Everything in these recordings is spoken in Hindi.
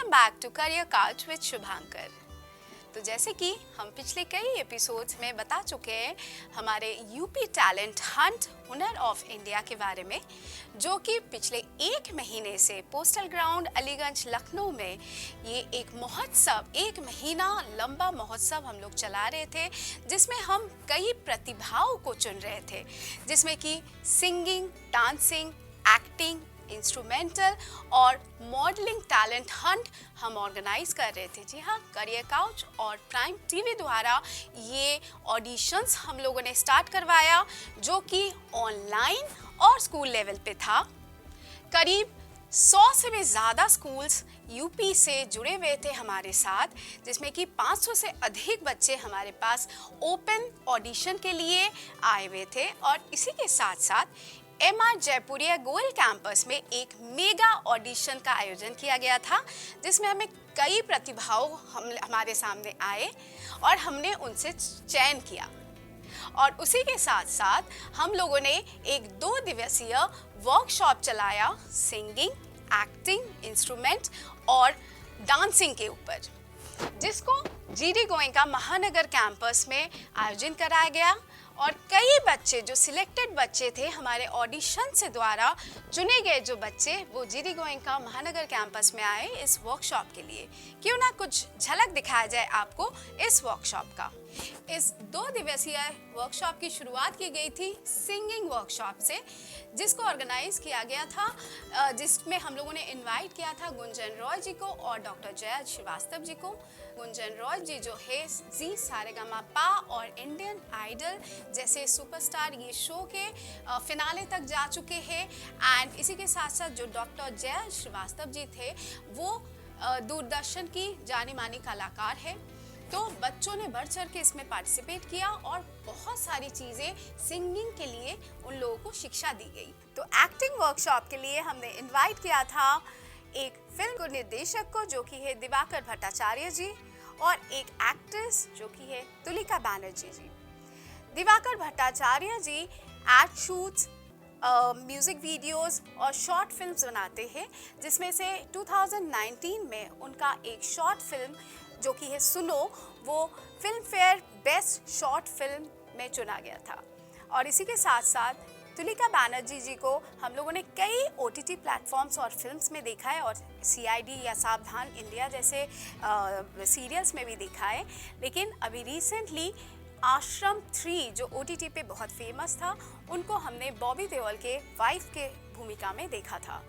Welcome back to career couch with Shubhankar. तो जैसे कि हम पिछले कई एपिसोड्स में बता चुके हैं हमारे यूपी टैलेंट हंट हुनर ऑफ इंडिया के बारे में, जो कि पिछले एक महीने से पोस्टल ग्राउंड अलीगंज लखनऊ में ये एक महोत्सव, एक महीना लंबा महोत्सव हम लोग चला रहे थे, जिसमें हम कई प्रतिभाओं को चुन रहे थे, जिसमें कि सिंगिंग, डांसिंग, एक्टिंग, इंस्ट्रूमेंटल और मॉडलिंग टैलेंट हंट हम ऑर्गेनाइज कर रहे थे। जी हाँ, करियर काउच और प्राइम टीवी द्वारा ये ऑडिशंस हम लोगों ने स्टार्ट करवाया, जो कि ऑनलाइन और स्कूल लेवल पे था। करीब 100 से भी ज़्यादा स्कूल्स यूपी से जुड़े हुए थे हमारे साथ, जिसमें कि 500 से अधिक बच्चे हमारे पास ओपन ऑडिशन के लिए आए हुए थे। और इसी के साथ साथ MR जयपुरिया गोयल कैंपस में एक मेगा ऑडिशन का आयोजन किया गया था, जिसमें हमें कई प्रतिभाओं हमारे सामने आए और हमने उनसे चयन किया। और उसी के साथ साथ हम लोगों ने एक 2 दिवसीय वर्कशॉप चलाया सिंगिंग, एक्टिंग, इंस्ट्रूमेंट और डांसिंग के ऊपर, जिसको GD गोयनका महानगर कैंपस में आयोजन कराया गया। और कई बच्चे, जो सिलेक्टेड बच्चे थे हमारे ऑडिशन से द्वारा चुने गए जो बच्चे, वो GD गोयनका महानगर कैंपस में आए इस वर्कशॉप के लिए। क्यों ना कुछ झलक दिखाया जाए आपको इस वर्कशॉप का। इस 2 दिवसीय वर्कशॉप की शुरुआत की गई थी सिंगिंग वर्कशॉप से, जिसको ऑर्गेनाइज किया गया था, जिसमें हम लोगों ने इनवाइट किया था गुंजन रॉय जी को और डॉक्टर जया श्रीवास्तव जी को। गुंजन रॉय जी जो है जी सारेगामापा और इंडियन आइडल जैसे सुपरस्टार ये शो के फिनाले तक जा चुके हैं। एंड इसी के साथ साथ जो डॉक्टर जया श्रीवास्तव जी थे, वो दूरदर्शन की जानी मानी कलाकार है। तो बच्चों ने बढ़ चढ़ के इसमें पार्टिसिपेट किया और बहुत सारी चीज़ें सिंगिंग के लिए उन लोगों को शिक्षा दी गई। तो एक्टिंग वर्कशॉप के लिए हमने इनवाइट किया था एक फिल्म निर्देशक को, जो कि है दिवाकर भट्टाचार्य जी, और एक एक्ट्रेस जो कि है तुलिका बैनर्जी जी। दिवाकर भट्टाचार्य जी एड शूट्स, म्यूज़िक वीडियोस और शॉर्ट फिल्म्स बनाते हैं, जिसमें से 2019 में उनका एक शॉर्ट फिल्म जो कि है सुनो, वो film fair best short film में चुना गया था। और इसी के साथ साथ तुलिका बैनर्जी जी को हम लोगों ने कई OTT प्लेटफॉर्म्स और फिल्म्स में देखा है, और CID या सावधान इंडिया जैसे सीरियल्स में भी देखा है। लेकिन अभी रिसेंटली आश्रम 3 जो OTT पे बहुत फेमस था, उनको हमने बॉबी देओल के वाइफ के भूमिका में देखा था।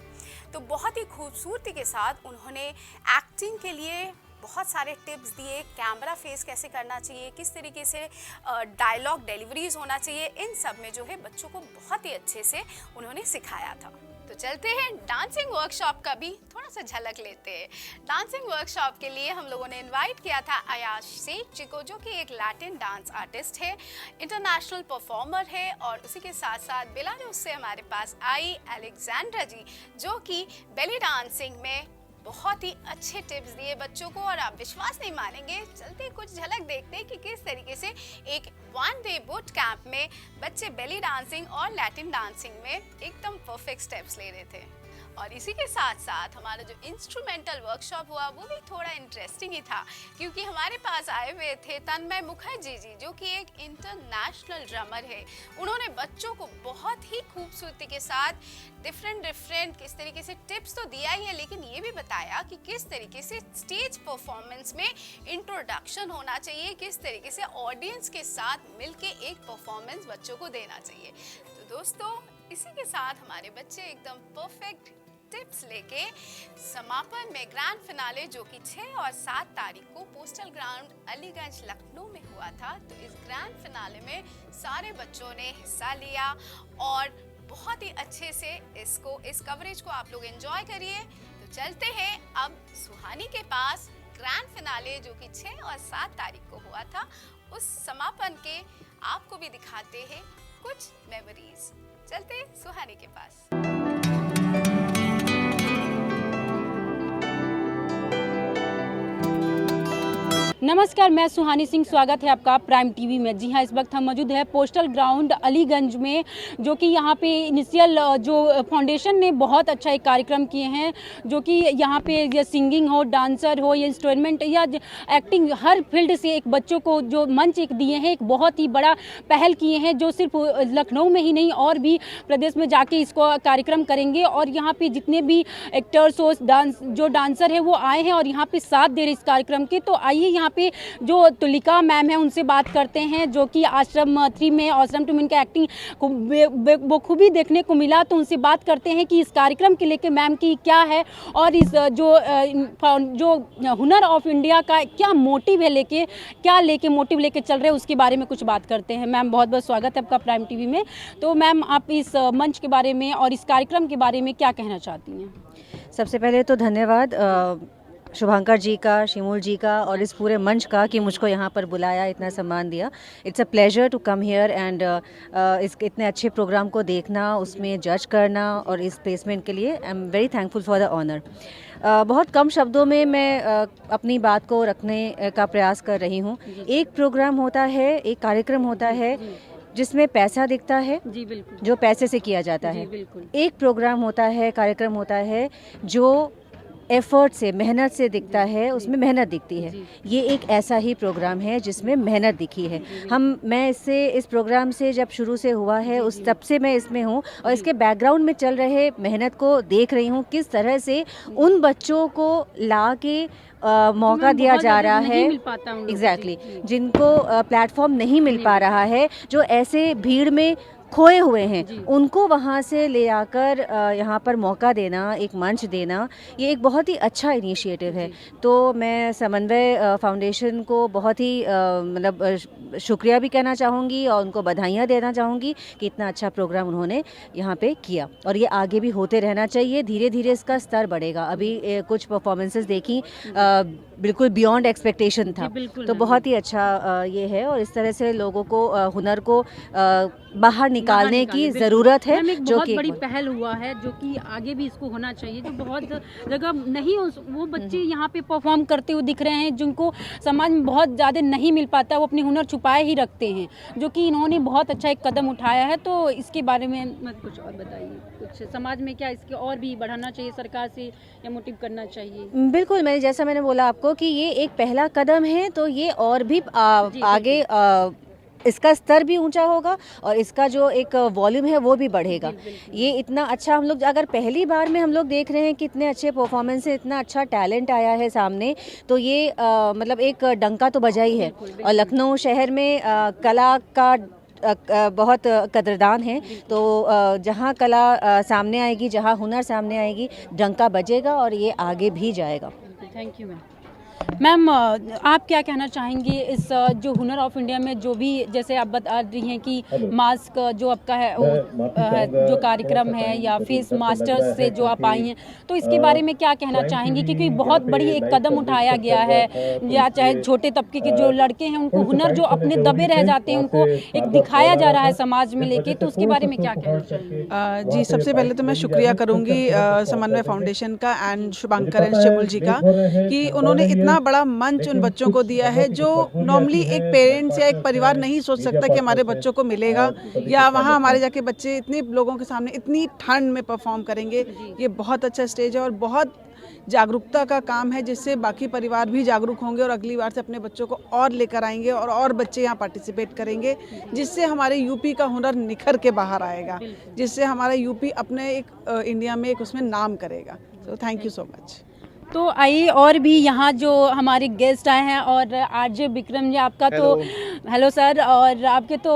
तो बहुत ही खूबसूरती के साथ उन्होंने एक्टिंग के लिए बहुत सारे टिप्स दिए, कैमरा फेस कैसे करना चाहिए, किस तरीके से डायलॉग डिलीवरीज होना चाहिए, इन सब में जो है बच्चों को बहुत ही अच्छे से उन्होंने सिखाया था। तो चलते हैं डांसिंग वर्कशॉप का भी थोड़ा सा झलक लेते हैं। डांसिंग वर्कशॉप के लिए हम लोगों ने इनवाइट किया था आयाश सेठ जी को, जो कि एक लैटिन डांस आर्टिस्ट है, इंटरनेशनल परफॉर्मर है। और उसी के साथ साथ बेलारूस से हमारे पास आई अलेक्जेंड्रा जी, जो कि बेली डांसिंग में बहुत ही अच्छे टिप्स दिए बच्चों को। और आप विश्वास नहीं मानेंगे, चलते कुछ झलक देखते हैं कि किस तरीके से एक 1 डे बूट कैंप में बच्चे बेली डांसिंग और लैटिन डांसिंग में एकदम परफेक्ट स्टेप्स ले रहे थे। और इसी के साथ साथ हमारा जो इंस्ट्रूमेंटल वर्कशॉप हुआ, वो भी थोड़ा इंटरेस्टिंग ही था, क्योंकि हमारे पास आए हुए थे तन्मय मुखर्जी जी, जो कि एक इंटरनेशनल ड्रमर है। उन्होंने बच्चों को बहुत ही खूबसूरती के साथ डिफरेंट किस तरीके से टिप्स तो दिया ही है, लेकिन ये भी बताया कि किस तरीके से स्टेज परफॉर्मेंस में इंट्रोडक्शन होना चाहिए, किस तरीके से ऑडियंस के साथ मिलके एक परफॉर्मेंस बच्चों को देना चाहिए। तो दोस्तों, इसी के साथ हमारे बच्चे एकदम परफेक्ट टिप्स लेके समापन में ग्रैंड फिनाले, जो कि 6 और 7 तारीख को पोस्टल ग्राउंड अलीगंज लखनऊ में हुआ था, तो इस ग्रैंड फिनाले में सारे बच्चों ने हिस्सा लिया और बहुत ही अच्छे से इस कवरेज को आप लोग एंजॉय करिए। तो चलते हैं अब सुहानी के पास ग्रैंड फिनाले, जो कि 6 और 7 तारीख को हुआ था, उस समापन के आपको भी दिखाते हैं कुछ मेमोरीज। चलते सुहानी के पास। नमस्कार, मैं सुहानी सिंह, स्वागत है आपका प्राइम टीवी में। जी हाँ, इस वक्त हम मौजूद है पोस्टल ग्राउंड अलीगंज में, जो कि यहाँ पे इनिशियल जो फाउंडेशन ने बहुत अच्छा एक कार्यक्रम किए हैं, जो कि यहाँ पे ये सिंगिंग हो, डांसर हो या इंस्ट्रूमेंट या एक्टिंग, हर फील्ड से एक बच्चों को जो मंच एक दिए हैं, एक बहुत ही बड़ा पहल किए हैं, जो सिर्फ लखनऊ में ही नहीं और भी प्रदेश में जाके इसको कार्यक्रम करेंगे। और यहाँ पे जितने भी एक्टर्स हो, डांसर है वो आए हैं और यहाँ पे साथ दे रहे इस कार्यक्रम के। तो आइए यहाँ पे जो तुलिका मैम है उनसे बात करते हैं, जो कि आश्रम 3 में, आश्रम 2 में इनका एक्टिंग बखूबी देखने को मिला। तो उनसे बात करते हैं कि इस कार्यक्रम के लेके मैम की क्या है और इस जो हुनर ऑफ इंडिया का क्या मोटिव है, मोटिव लेके चल रहे हैं, उसके बारे में कुछ बात करते हैं। मैम, बहुत बहुत स्वागत है आपका प्राइम टीवी में। तो मैम, आप इस मंच के बारे में और इस कार्यक्रम के बारे में क्या कहना चाहती हैं? सबसे पहले तो धन्यवाद शुभांकर जी का, शिमूल जी का और इस पूरे मंच का कि मुझको यहाँ पर बुलाया, इतना सम्मान दिया। It's a pleasure to come here and इस इतने अच्छे प्रोग्राम को देखना, उसमें जज करना और इस प्लेसमेंट के लिए I am very thankful for the honour. बहुत कम शब्दों में मैं अपनी बात को रखने का प्रयास कर रही हूँ। एक प्रोग्राम होता है, एक कार्यक्रम होता है जिसमें पैसा दिखता है, जी बिल्कुल, जो पैसे से किया जाता है। एक प्रोग्राम होता है, कार्यक्रम होता है जो एफर्ट से, मेहनत से दिखता है, उसमें मेहनत दिखती है। ये एक ऐसा ही प्रोग्राम है जिसमें मेहनत दिखी है। मैं इस प्रोग्राम से जब शुरू से हुआ है उस तब से मैं इसमें हूँ और इसके बैकग्राउंड में चल रहे मेहनत को देख रही हूँ, किस तरह से उन बच्चों को ला के मौका दिया जा रहा है, एग्जैक्टली, जिनको प्लेटफॉर्म नहीं मिल पा रहा है, जो ऐसे भीड़ में खोए हुए हैं, उनको वहाँ से ले आकर यहाँ पर मौका देना, एक मंच देना, ये एक बहुत ही अच्छा इनिशिएटिव है। तो मैं समन्वय फाउंडेशन को बहुत ही मतलब शुक्रिया भी कहना चाहूँगी और उनको बधाइयाँ देना चाहूँगी कि इतना अच्छा प्रोग्राम उन्होंने यहाँ पे किया और ये आगे भी होते रहना चाहिए। धीरे धीरे इसका स्तर बढ़ेगा। अभी कुछ परफॉर्मेंसेस देखी, बिल्कुल बियॉन्ड एक्सपेक्टेशन था, तो बहुत ही अच्छा ये है और इस तरह से लोगों को हुनर को बाहर निकालने की ज़रूरत है, जो कि बड़ी पहल हुआ है, जो कि आगे भी इसको होना चाहिए। जो बहुत जगह नहीं, वो बच्चे यहाँ पे परफॉर्म करते हुए दिख रहे हैं, जिनको समाज में बहुत ज़्यादा नहीं मिल पाता, वो अपनी हुनर छुपाए ही रखते हैं, जो कि इन्होंने बहुत अच्छा एक कदम उठाया है। तो इसके बारे में मत कुछ और बताइए, कुछ समाज में क्या इसके और भी बढ़ाना चाहिए, सरकार से या मोटिव करना चाहिए? बिल्कुल, जैसा मैंने बोला आपको कि ये एक पहला कदम है, तो ये और भी आगे इसका स्तर भी ऊंचा होगा और इसका जो एक वॉल्यूम है वो भी बढ़ेगा। ये इतना अच्छा, हम लोग अगर पहली बार में हम लोग देख रहे हैं कि इतने अच्छे परफॉर्मेंस से इतना अच्छा टैलेंट आया है सामने, तो ये मतलब एक डंका तो बजा ही है। और लखनऊ शहर में कला का बहुत कदरदान है, तो जहाँ कला सामने आएगी, जहाँ हुनर सामने आएगी, डंका बजेगा और ये आगे भी जाएगा। Thank you ma'am. आप क्या कहना चाहेंगे इस जो हुनर ऑफ इंडिया में, जो भी जैसे आप बता रही हैं कि मास्क जो आपका है जो कार्यक्रम है, या फेस मास्टर्स से जो आप आई हैं, तो इसके बारे में क्या कहना चाहेंगी? क्योंकि बहुत बड़ी एक कदम उठाया गया है, या चाहे छोटे तबके के जो लड़के हैं उनको हुनर जो अपने दबे रह जाते हैं उनको एक दिखाया जा रहा है समाज में लेके, तो उसके बारे में क्या कहना चाहेंगे? जी, सबसे पहले तो मैं शुक्रिया करूँगी समन्वय फाउंडेशन का एंड शुभांकर एंड शिमूल जी का, कि उन्होंने इतना बड़ा मंच उन बच्चों को दिया है, जो नॉर्मली एक पेरेंट्स या एक परिवार नहीं सोच सकता कि हमारे बच्चों को मिलेगा, या वहाँ हमारे जाके बच्चे इतने लोगों के सामने इतनी ठंड में परफॉर्म करेंगे। ये बहुत अच्छा स्टेज है और बहुत जागरूकता का काम है, जिससे बाकी परिवार भी जागरूक होंगे और अगली बार से अपने बच्चों को और लेकर आएंगे और बच्चे यहाँ पार्टिसिपेट करेंगे, जिससे हमारे यूपी का हुनर निखर के बाहर आएगा, जिससे हमारा यूपी अपने एक इंडिया में एक उसमें नाम करेगा। So thank you so much. तो आइए, और भी यहाँ जो हमारे गेस्ट आए हैं, और आरजे विक्रम जी, आपका तो हेलो सर, और आपके तो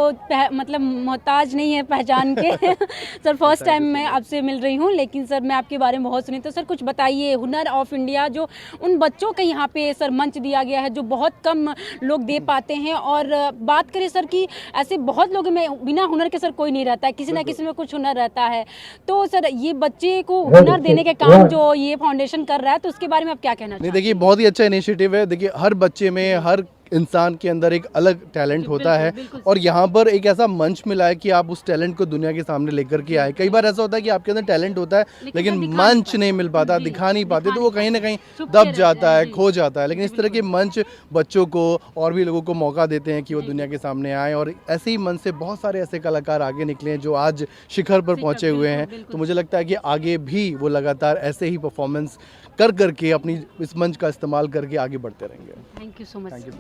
मतलब मोहताज नहीं है पहचान के सर, फर्स्ट टाइम मैं आपसे मिल रही हूँ, लेकिन सर मैं आपके बारे में बहुत सुनी। तो सर कुछ बताइए, हुनर ऑफ इंडिया जो उन बच्चों का यहाँ पे सर मंच दिया गया है, जो बहुत कम लोग दे पाते हैं, और बात करें सर कि ऐसे बहुत लोगों में बिना हुनर के सर कोई नहीं रहता है, किसी ना किसी में कुछ हुनर रहता है। तो सर ये बच्चे को हुनर देने के काम जो ये फाउंडेशन कर रहा है, तो उसके बारे में आप क्या कहना चाहते हैं? देखिए, बहुत ही अच्छा इनिशिएटिव है। देखिए, हर बच्चे में, हर इंसान के अंदर एक अलग टैलेंट होता है, और यहाँ पर एक ऐसा मंच मिला है कि आप उस टैलेंट को दुनिया के सामने लेकर के आए। कई बार ऐसा होता है कि आपके अंदर टैलेंट होता है लेकिन मंच नहीं मिल पाता, दिखा नहीं पाते, तो वो कहीं ना कहीं दब जाता है, खो जाता है। लेकिन इस तरह के मंच बच्चों को और भी लोगों को मौका देते हैं कि वो दुनिया के सामने आए, और ऐसे ही मंच से बहुत सारे ऐसे कलाकार आगे निकले हैं जो आज शिखर पर पहुंचे हुए हैं। तो मुझे लगता है कि आगे भी वो लगातार ऐसे ही परफॉर्मेंस कर करके अपनी इस मंच का इस्तेमाल करके आगे बढ़ते रहेंगे। Thank you so much. Thank you.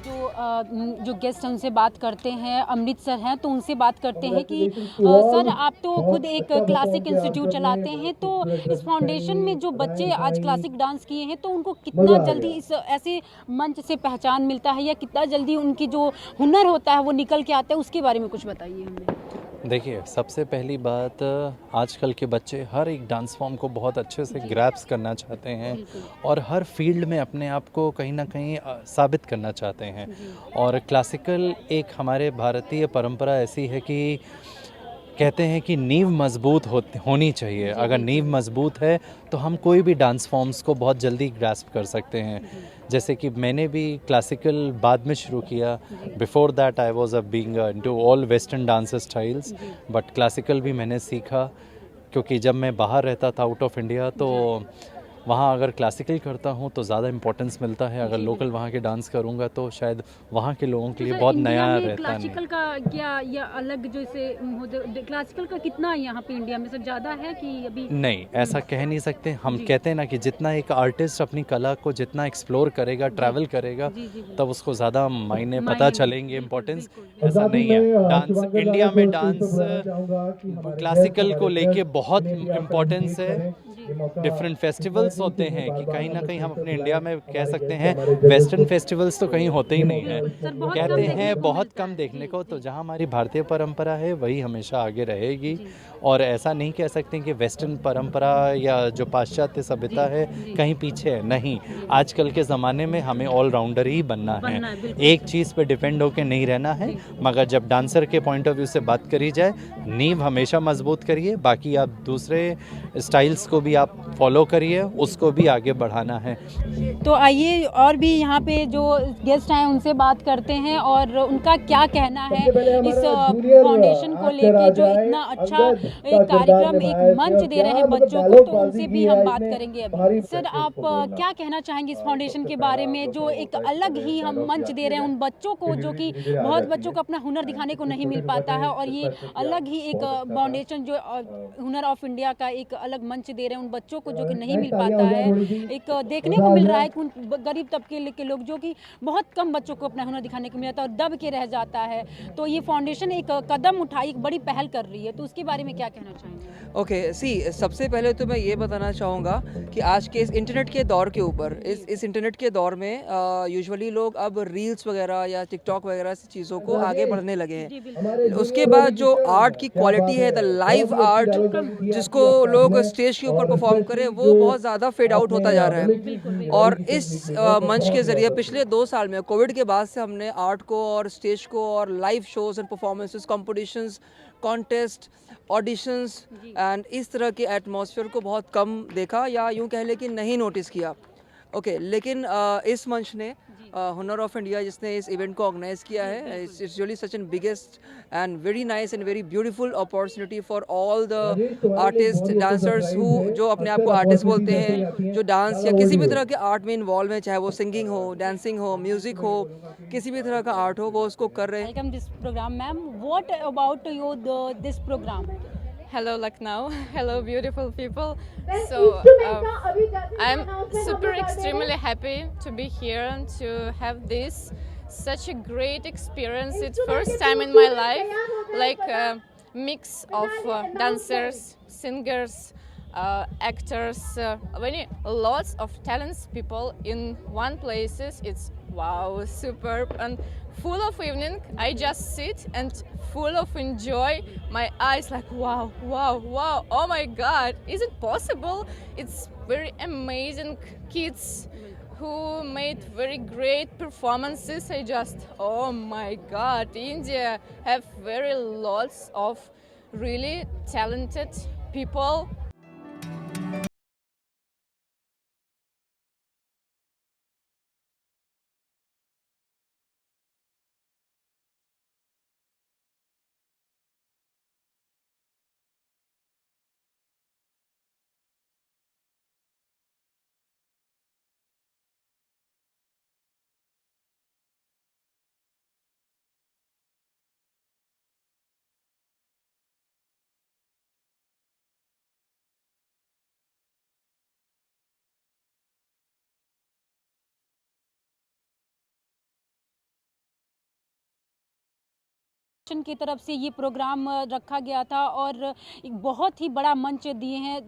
जो गेस्ट हैं उनसे बात करते हैं, अमृतसर हैं तो उनसे बात करते हैं कि सर आप तो खुद एक क्लासिक इंस्टीट्यूट चलाते हैं, तो इस फाउंडेशन में जो बच्चे आज क्लासिक डांस किए हैं तो उनको कितना जल्दी इस ऐसे मंच से पहचान मिलता है या कितना जल्दी उनकी जो हुनर होता है वो निकल के आता है, उसके बारे में कुछ बताइए हमें। देखिए, सबसे पहली बात, आजकल के बच्चे हर एक डांस फॉर्म को बहुत अच्छे से ग्रैप्स करना चाहते हैं और हर फील्ड में अपने आप को कहीं ना कहीं साबित करना चाहते हैं। और क्लासिकल एक हमारे भारतीय परंपरा ऐसी है कि कहते हैं कि नींव मजबूत होनी चाहिए। अगर नींव मजबूत है तो हम कोई भी डांस फॉर्म्स को बहुत जल्दी ग्रास्प कर सकते हैं। जैसे कि मैंने भी क्लासिकल बाद में शुरू किया। Before that I was being into all western dance styles, but classical भी मैंने सीखा क्योंकि जब मैं बाहर रहता था आउट ऑफ इंडिया तो वहाँ अगर क्लासिकल करता हूँ तो ज़्यादा इम्पोर्टेंस मिलता है। अगर लोकल वहाँ के डांस करूँगा तो शायद वहाँ के लोगों के लिए बहुत नया रहता है। क्लासिकल का क्या या अलग जैसे क्लासिकल का कितना यहाँ पे इंडिया में सर ज़्यादा है कि अभी? नहीं, ऐसा कह नहीं सकते। हम कहते हैं ना कि जितना एक आर्टिस्ट अपनी कला को जितना एक्सप्लोर करेगा, ट्रैवल करेगा, तब उसको ज़्यादा मायने पता चलेंगे, इम्पोर्टेंस। ऐसा नहीं है। डांस इंडिया में डांस क्लासिकल को लेके बहुत इम्पोर्टेंस है। डिफरेंट फेस्टिवल्स होते हैं कि कहीं ना कहीं हम अपने इंडिया में कह सकते हैं वेस्टर्न फेस्टिवल्स तो कहीं होते ही नहीं हैं। कहते हैं बहुत कम देखने को, तो जहाँ हमारी भारतीय परंपरा है वही हमेशा आगे रहेगी। और ऐसा नहीं कह सकते कि वेस्टर्न परंपरा या जो पाश्चात्य सभ्यता है कहीं पीछे है। नहीं, आजकल के ज़माने में हमें ऑलराउंडर ही बनना है। एक चीज़ पे डिपेंड होकर नहीं रहना है। मगर जब डांसर के पॉइंट ऑफ व्यू से बात करी जाए, नींव हमेशा मजबूत करिए, बाकी आप दूसरे स्टाइल्स को भी आप फॉलो करिए, उसको भी आगे बढ़ाना है। तो आइए और भी यहाँ पे जो गेस्ट हैं उनसे बात करते हैं और उनका क्या कहना है इस फाउंडेशन को लेके, जो इतना अच्छा एक कार्यक्रम, एक मंच दे रहे हैं बच्चों को, तो उनसे भी हम बात करेंगे अभी। सर आप क्या कहना चाहेंगे इस फाउंडेशन के बारे में, जो एक अलग ही हम मंच दे रहे हैं उन बच्चों को, जो कि बहुत बच्चों को अपना हुनर दिखाने को नहीं मिल पाता है, और ये अलग ही एक फाउंडेशन जो हुनर ऑफ इंडिया का एक अलग मंच दे रहे हैं उन बच्चों को जो कि नहीं मिल पाता है। एक देखने को मिल रहा है कि उन गरीब तबके के लोग, जो कि बहुत कम बच्चों को अपना हुनर दिखाने को मिलता है और दब के रह जाता है, तो ये फाउंडेशन एक कदम उठाई, एक बड़ी पहल कर रही है, तो उसके बारे में क्या कहना चाहेंगे? ओके, सबसे पहले तो मैं ये बताना चाहूँगा कि आज के इस इंटरनेट के दौर के ऊपर, इस इंटरनेट के दौर में यूजुअली लोग अब रील्स वगैरह या टिकटॉक वगैरह से चीज़ों को आगे बढ़ने लगे हैं। उसके बाद जो आर्ट की क्वालिटी है, द लाइव आर्ट जिसको लोग स्टेज के ऊपर परफॉर्म करें, वो बहुत ज़्यादा फेड आउट होता जा रहा है। और इस मंच के ज़रिए पिछले 2 साल में, कोविड के बाद से, हमने आर्ट को और स्टेज को और live shows and performances, competitions, contest, auditions and इस तरह के एटमॉस्फेयर को बहुत कम देखा, या यूँ कह ले कि नहीं नोटिस किया। ओके, लेकिन इस मंच ने, हुनर ऑफ इंडिया जिसने इस इवेंट को ऑर्गेनाइज किया है, it's really such an biggest and very nice and very beautiful opportunity for all the artist, dancers जो अपने आप को आर्टिस्ट बोलते हैं, जो डांस या किसी भी तरह के आर्ट में इन्वॉल्व हैं, चाहे वो सिंगिंग हो, डांसिंग हो, म्यूजिक हो, किसी भी तरह का आर्ट हो, वो उसको कर रहे हैं। Welcome this programme ma'am, what about you this programme? Hello Lucknow, hello beautiful people. So I'm super extremely happy to be here and to have this such a great experience. It's first time in my life, like a mix of dancers, singers, actors, lots of talents people in one places. It's wow, superb and full of evening. I just sit and full of enjoy. My eyes like wow, wow, wow. Oh my God, is it possible? It's very amazing kids who made very great performances. I just, oh my God, India have very lots of really talented people. की तरफ से ये प्रोग्राम रखा गया था और एक बहुत ही बड़ा मंच दिए हैं।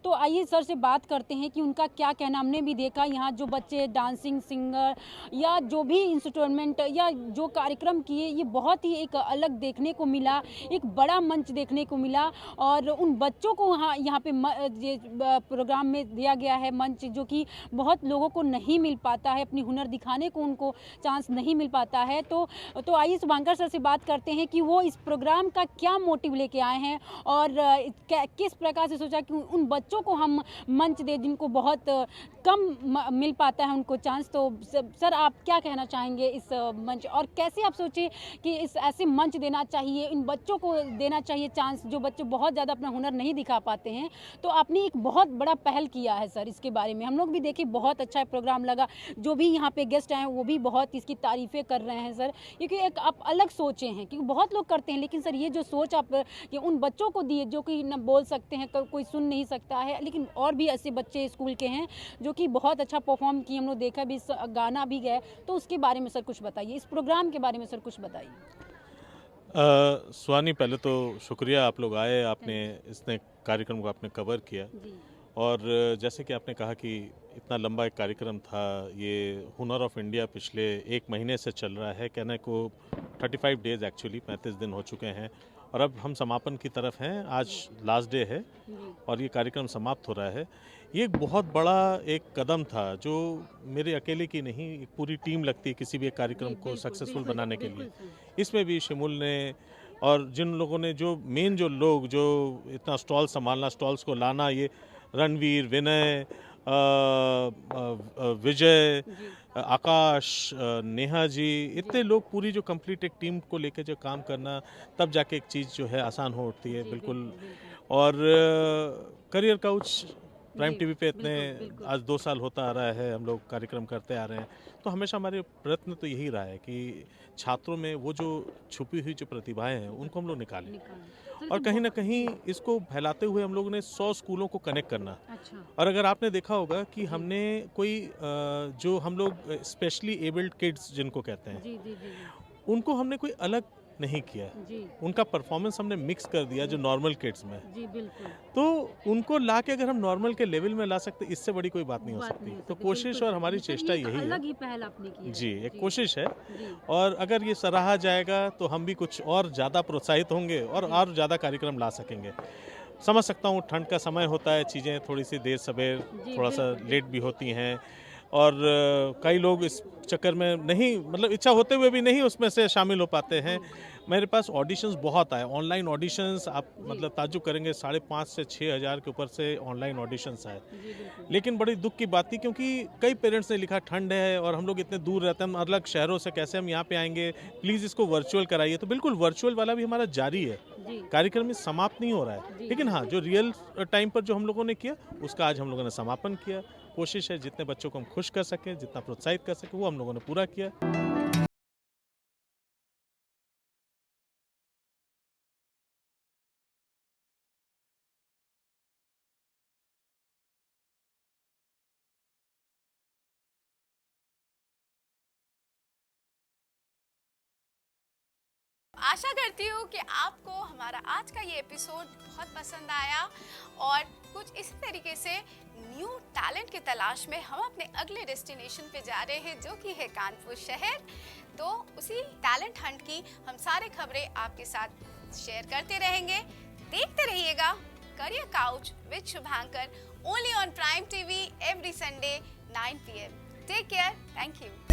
तो आइए सर से बात करते हैं कि उनका क्या कहना। हमने भी देखा यहाँ जो बच्चे डांसिंग, सिंगर या जो भी इंस्ट्रूमेंट या जो कार्यक्रम किए, ये बहुत ही एक अलग देखने को मिला, एक बड़ा मंच देखने को मिला। और उन बच्चों को यहाँ पे ये प्रोग्राम में दिया गया है मंच, जो कि बहुत लोगों को नहीं मिल पाता है, अपनी हुनर दिखाने को उनको चांस नहीं मिल पाता है। तो आइए शुभांकर सर से बात करते हैं कि वो इस प्रोग्राम का क्या मोटिव लेके आए हैं और किस प्रकार से सोचा कि उन बच्चों को हम मंच दे जिनको बहुत कम मिल पाता है उनको चांस। तो सर आप क्या कहना चाहेंगे इस मंच, और कैसे आप सोचे कि इस ऐसे मंच देना चाहिए, इन बच्चों को देना चाहिए चांस जो बच्चे बहुत ज़्यादा अपना हुनर नहीं दिखा पाते हैं। तो आपने एक बहुत बड़ा पहल किया है सर इसके बारे में। हम लोग भी देखे, बहुत अच्छा प्रोग्राम लगा, जो भी यहाँ पे गेस्ट आए वो भी बहुत इसकी तारीफ़ें कर रहे हैं सर, क्योंकि एक आप अलग सोचे हैं, क्योंकि बहुत लोग करते हैं, लेकिन सर ये जो सोच आप ये उन बच्चों को दिए जो कि न बोल सकते हैं, कोई सुन नहीं सकता है, लेकिन और भी ऐसे बच्चे स्कूल के हैं जो कि बहुत अच्छा परफॉर्म किए, हम लोग देखा भी, गाना भी गए। तो उसके बारे में सर कुछ बताइए, इस प्रोग्राम के बारे में सर कुछ बताइए। स्वानी, पहले तो शुक्रिया आप लोग आए, आपने इसने कार्यक्रम को आपने कवर किया। और जैसे कि आपने कहा कि इतना लंबा एक कार्यक्रम था, ये हुनर ऑफ इंडिया पिछले 1 महीने से चल रहा है, कहने को 35 डेज़ एक्चुअली 35 दिन हो चुके हैं, और अब हम समापन की तरफ हैं। आज लास्ट डे है और ये कार्यक्रम समाप्त हो रहा है। ये एक बहुत बड़ा एक कदम था, जो मेरे अकेले की नहीं, एक पूरी टीम लगती है किसी भी एक कार्यक्रम को सक्सेसफुल बनाने के लिए। इसमें भी शिमूल ने और जिन लोगों ने, जो मेन जो लोग जो इतना स्टॉल संभालना, स्टॉल्स को लाना, ये रणवीर, विनय, विजय, आकाश, नेहा जी, इतने लोग, पूरी जो कंप्लीट एक टीम को लेकर जो काम करना, तब जाके एक चीज़ जो है आसान हो उठती है बिल्कुल। और करियर काउच प्राइम टीवी पे इतने आज 2 साल होता आ रहा है, हम लोग कार्यक्रम करते आ रहे हैं, तो हमेशा हमारे प्रयत्न तो यही रहा है कि छात्रों में वो जो छुपी हुई जो प्रतिभाएं हैं उनको हम लोग निकालें, और कहीं ना कहीं इसको फैलाते हुए हम लोगों ने 100 स्कूलों को कनेक्ट करना। और अगर आपने देखा होगा कि हमने कोई जो हम लोग स्पेशली एबल्ड किड्स जिनको कहते हैं, उनको हमने कोई अलग नहीं किया, उनका परफॉर्मेंस हमने मिक्स कर दिया जो नॉर्मल किड्स में। तो उनको ला के अगर हम नॉर्मल के लेवल में ला सकते, इससे बड़ी कोई बात नहीं हो सकती। तो कोशिश और हमारी चेष्टा यही है, अलग ही पहल आपने की है। जी, एक कोशिश है, और अगर ये सराहा जाएगा तो हम भी कुछ और ज़्यादा प्रोत्साहित होंगे और ज़्यादा कार्यक्रम ला सकेंगे। समझ सकता हूँ ठंड का समय होता है, चीज़ें थोड़ी सी देर सवेर थोड़ा सा लेट भी होती हैं, और कई लोग इस चक्कर में नहीं, मतलब इच्छा होते हुए भी नहीं उसमें से शामिल हो पाते हैं। मेरे पास ऑडिशंस बहुत आए, ऑनलाइन ऑडिशंस, आप मतलब ताज्जुब करेंगे, 5,500 से 6,000 के ऊपर से ऑनलाइन ऑडिशंस आए। लेकिन बड़ी दुख की बात थी, क्योंकि कई पेरेंट्स ने लिखा ठंड है और हम लोग इतने दूर रहते हैं, अलग शहरों से कैसे हम यहाँ पे आएंगे, प्लीज़ इसको वर्चुअल कराइए। तो बिल्कुल वर्चुअल वाला भी हमारा जारी है, कार्यक्रम में समाप्त नहीं हो रहा है, लेकिन हाँ, जो रियल टाइम पर जो हम लोगों ने किया उसका आज हम लोगों ने समापन किया। कोशिश है जितने बच्चों को हम खुश कर सकें, जितना प्रोत्साहित कर सकें, वो हम लोगों ने पूरा किया। आशा करती हूँ कि आपको हमारा आज का ये एपिसोड बहुत पसंद आया, और कुछ इसी तरीके से न्यू टैलेंट की तलाश में हम अपने अगले डेस्टिनेशन पे जा रहे हैं, जो कि है कानपुर शहर। तो उसी टैलेंट हंट की हम सारे खबरें आपके साथ शेयर करते रहेंगे। देखते रहिएगा career couch with Shubhankar, only on Prime TV every Sunday 9 PM। Take care, thank you.